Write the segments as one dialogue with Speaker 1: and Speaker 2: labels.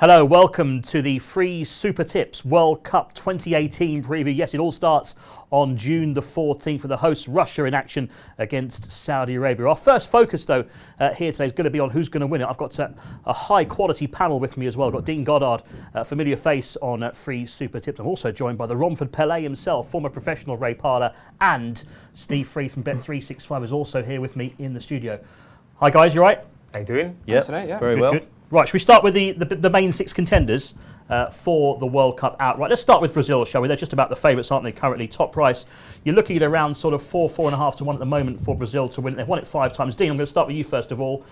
Speaker 1: Hello, welcome to the free Super Tips World Cup 2018 preview. Yes, it all starts on June the 14th with the hosts Russia in action against Saudi Arabia. Our first focus, though, here today is going to be on who's going to win it. I've got a high-quality panel with me as well. I've got Dean Goddard, a familiar face on free Super Tips. I'm also joined by the Romford Pelé himself, former professional Ray Parlour, and Steve Free from Bet365 is also here with me in the studio. Hi, guys, you all right?
Speaker 2: How you doing?
Speaker 3: Yeah, very
Speaker 1: good,
Speaker 3: well.
Speaker 1: Good. Right, should we start with the main six contenders for the World Cup outright? Let's start with Brazil, shall we? They're just about the favourites, aren't they, currently? Top price, you're looking at around sort of 4.5 to 1 at the moment for Brazil to win. They've won it 5 times. Dean, I'm going to start with you first of all.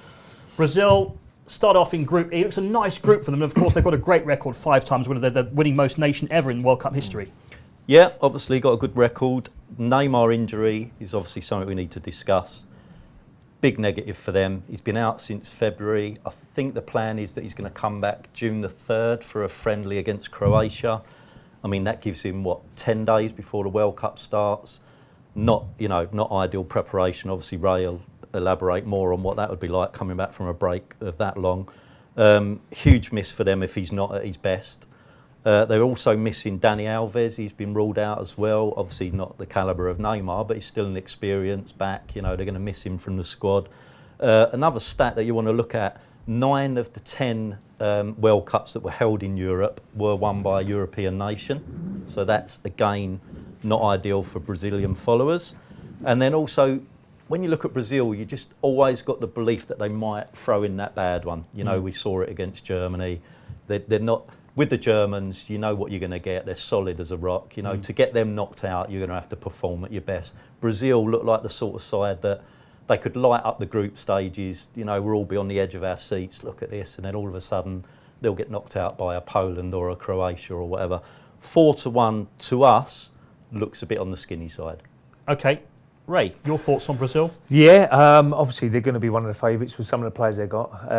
Speaker 1: Brazil start off in Group E. It looks a nice group for them. And of course, they've got a great record, 5 times winner. They're the winning most nation ever in World Cup history.
Speaker 3: Yeah, obviously got a good record. Neymar injury is obviously something we need to discuss. Big negative for them. He's been out since February. I think the plan is that he's going to come back June the 3rd for a friendly against Croatia. I mean, that gives him, 10 days before the World Cup starts. Not ideal preparation. Obviously, Ray will elaborate more on what that would be like coming back from a break of that long. Huge miss for them if he's not at his best. They're also missing Dani Alves. He's been ruled out as well. Obviously not the calibre of Neymar, but he's still an experienced back. They're going to miss him from the squad. Another stat that you want to look at, 9 of the 10 World Cups that were held in Europe were won by a European nation. So that's, again, not ideal for Brazilian followers. And then also, when you look at Brazil, you just always got the belief that they might throw in that bad one. We saw it against Germany. They're not... With the Germans, you know what you're going to get. They're solid as a rock. To get them knocked out, you're going to have to perform at your best. Brazil look like the sort of side that they could light up the group stages. We'll all be on the edge of our seats, look at this, and then all of a sudden they'll get knocked out by a Poland or a Croatia or whatever. 4-1 to us looks a bit on the skinny side.
Speaker 1: Okay. Ray, your thoughts on Brazil?
Speaker 2: Yeah, obviously they're going to be one of the favourites with some of the players they've got.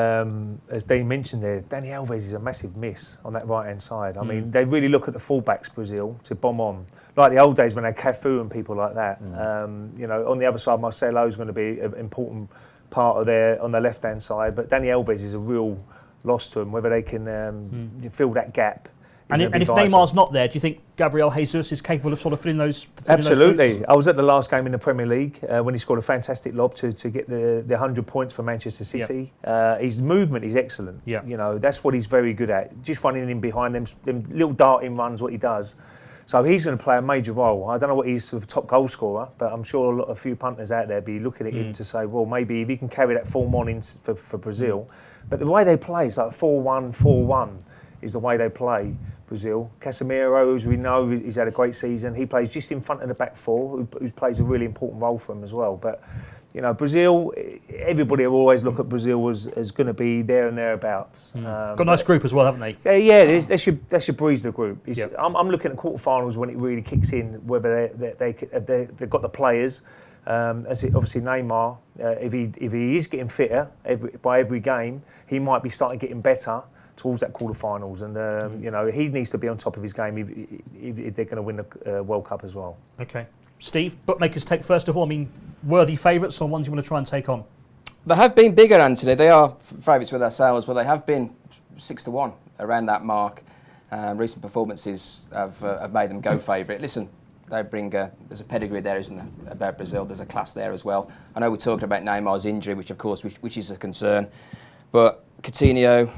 Speaker 2: As Dean mentioned there, Dani Alves is a massive miss on that right-hand side. I mean, they really look at the fullbacks, Brazil, to bomb on. Like the old days when they had Cafu and people like that. On the other side, Marcelo is going to be an important part of there on the left-hand side. But Dani Alves is a real loss to them, whether they can fill that gap.
Speaker 1: And if Neymar's not there, do you think Gabriel Jesus is capable of sort of filling those?
Speaker 2: Absolutely. I was at the last game in the Premier League when he scored a fantastic lob to get the 100 points for Manchester City. Yep. His movement is excellent. Yep. That's what he's very good at. Just running in behind them little darting runs, what he does. So he's going to play a major role. I don't know what he's the top goal scorer, but I'm sure a few punters out there be looking at him to say, well, maybe if he can carry that form on in for Brazil. But the way they play is like 4-1, 4-1 is the way they play. Brazil. Casemiro, as we know, he's had a great season. He plays just in front of the back four, who plays a really important role for him as well. But, Brazil, everybody will always look at Brazil as going to be there and thereabouts.
Speaker 1: Got a nice group as well, haven't they?
Speaker 2: They should breeze the group. I'm looking at quarterfinals when it really kicks in, whether they've got the players. Obviously Neymar, if he is getting fitter by every game, he might be starting getting better towards that quarterfinals, and he needs to be on top of his game if they're going to win the World Cup as well. Okay,
Speaker 1: Steve, bookmakers take first of all. I mean, worthy favourites or ones you want to try and take on?
Speaker 4: They have been bigger, Anthony. They are favourites with ourselves, but they have been 6-1 around that mark. Recent performances have made them go favourite. Listen, they bring there's a pedigree there, isn't there, about Brazil? There's a class there as well. I know we're talking about Neymar's injury, which of course which is a concern, but Coutinho,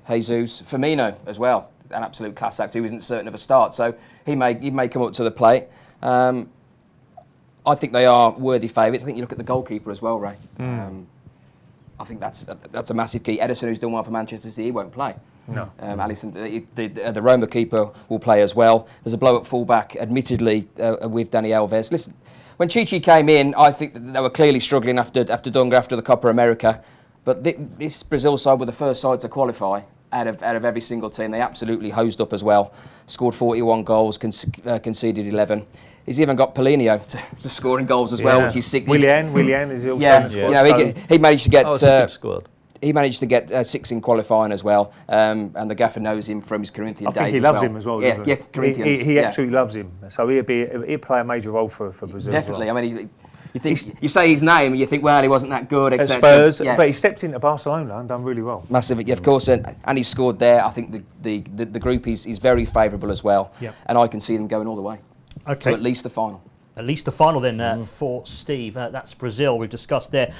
Speaker 4: Jesus, Firmino as well, an absolute class act who isn't certain of a start, so he may come up to the plate. I think they are worthy favourites. I think you look at the goalkeeper as well, Ray. I think that's a massive key. Ederson, who's done well for Manchester City, he won't play.
Speaker 2: No.
Speaker 4: Alisson, the Roma keeper will play as well. There's a blow at full-back, admittedly, with Dani Alves. Listen, when Chichi came in, I think that they were clearly struggling after Dunga, after the Copa America. But this Brazil side were the first side to qualify out of every single team. They absolutely hosed up as well. Scored 41 goals, conceded 11. He's even got Paulinho to scoring goals as well, which is sick.
Speaker 2: Willian is also in the squad.
Speaker 4: He managed to get.
Speaker 3: That's a good squad.
Speaker 4: He managed to get 6 in qualifying as well, and the gaffer knows him from his Corinthian days.
Speaker 2: I think he loves him as well.
Speaker 4: Corinthians.
Speaker 2: He absolutely loves him. So he'll play a major role for Brazil.
Speaker 4: Definitely.
Speaker 2: As well.
Speaker 4: I mean, You think you say his name and you think, well, he wasn't that good,
Speaker 2: At
Speaker 4: etc.
Speaker 2: Spurs,
Speaker 4: Yes.
Speaker 2: but he stepped into Barcelona and done really well.
Speaker 4: Massive, yeah, of course, and he scored there. I think the group is very favourable as well, and I can see them going all the way to at least the final.
Speaker 1: At least the final then for Steve. That's Brazil we've discussed there.